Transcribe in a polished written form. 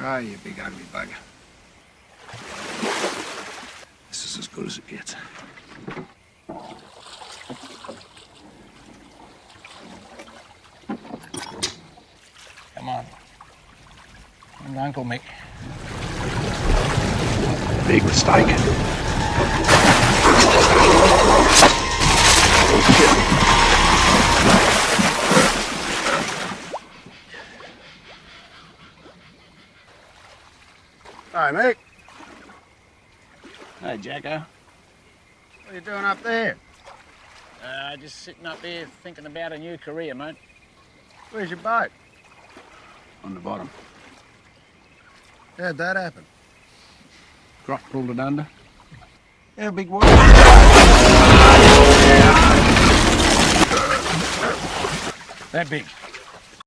Ah, you big ugly bugger. This is as good as it gets. Come on. And Uncle Mick. Big mistake. Hi, Mick. Hey, Jacko. What are you doing up there? Just sitting up here thinking about a new career, mate. Where's your boat? On the bottom. How'd that happen? Croc pulled it under. How big was That big.